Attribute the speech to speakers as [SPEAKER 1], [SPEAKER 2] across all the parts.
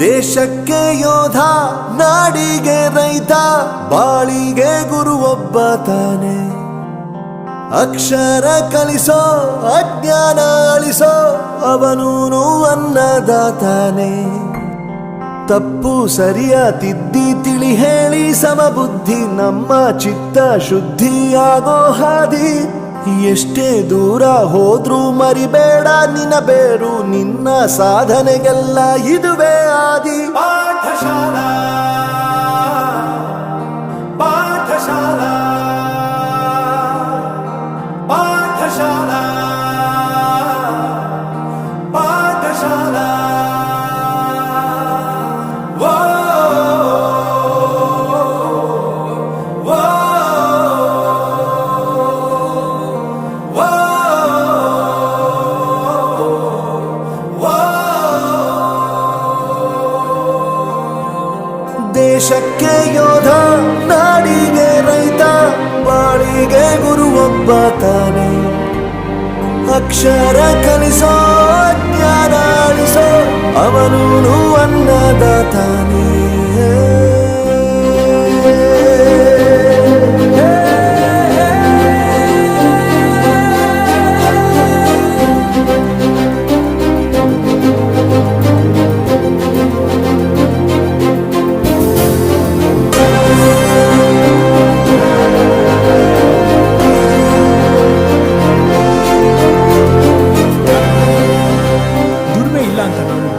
[SPEAKER 1] ದೇಶಕ್ಕೆ ಯೋಧ, ನಾಡಿಗೆ ರೈತ, ಬಾಳಿಗೆ ಗುರು ಒಬ್ಬ ತಾನೆ. ಅಕ್ಷರ ಕಲಿಸೋ, ಅಜ್ಞಾನ ಅಳಿಸೋ, ಅವನೂನು ಅನ್ನದಾತಾನೆ. ತಪ್ಪು ಸರಿಯ ತಿದ್ದಿ ತಿಳಿ ಹೇಳಿ ಸಮಬುದ್ಧಿ ನಮ್ಮ ಚಿತ್ತ ಶುದ್ಧಿಯಾಗೋ ಹಾದಿ. ಎಷ್ಟೇ ದೂರ ಹೋದ್ರೂ ಮರಿಬೇಡ ನಿನ್ನ ಬೇರು, ನಿನ್ನ ಸಾಧನೆಗೆಲ್ಲ ಇದುವೇ ಆದಿ. ಪಾಠಶಾಲಾ ಪಾಠಶಾಲಾ ಪಾಠಶಾಲಾ ಪಾಠಶಾಲಾ. ದೇಶಕ್ಕೆ ಯೋಧ, ನಾಡಿಗೆ ರೈತ, ಬಾಳಿಗೆ ಗುರು ಒಬ್ಬ ತಾನೆ. ಅಕ್ಷರ ಕಲಿಸೋ, ಜ್ಞಾನ ಅಳಿಸೋ, ಅವನೂನು ಅನ್ನದಾತಾನೆ.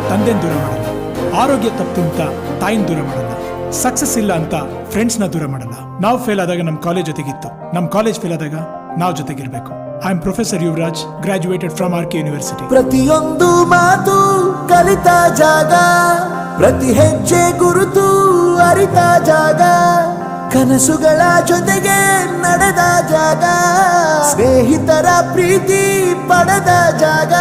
[SPEAKER 2] ತಂದೆನ ದೂರ ಮಾಡಲ್ಲ, ಆರೋಗ್ಯ ತಪ್ಪು ಅಂತ ತಾಯಿನ ದೂರ ಮಾಡಲ್ಲ, ಸಕ್ಸಸ್ ಇಲ್ಲ ಅಂತ ಫ್ರೆಂಡ್ಸ್ನ ದೂರ ಮಾಡಲ್ಲ. ನಾವು ಫೇಲ್ ಆದಾಗ ನಮ್ಮ ಕಾಲೇಜ್ ಜೊತೆಗಿತ್ತು, ನಮ್ಮ ಕಾಲೇಜ್ ಫೇಲ್ ಆದಾಗ ನಾವು ಜೊತೆಗಿರ್ಬೇಕು. I am professor Yuvaraj, graduated from R K university.
[SPEAKER 1] ಪ್ರತಿಯೊಂದು ಮಾತು ಕಲಿತ ಜಾಗ, ಪ್ರತಿ ಹೆಜ್ಜೆ ಗುರುತು ಅರಿತ ಜಾಗ, ಕನಸುಗಳ ಜೊತೆಗೆ ನಡೆದ ಜಾಗ, ಸ್ನೇಹಿತರ ಪ್ರೀತಿ ಪಡೆದ ಜಾಗ.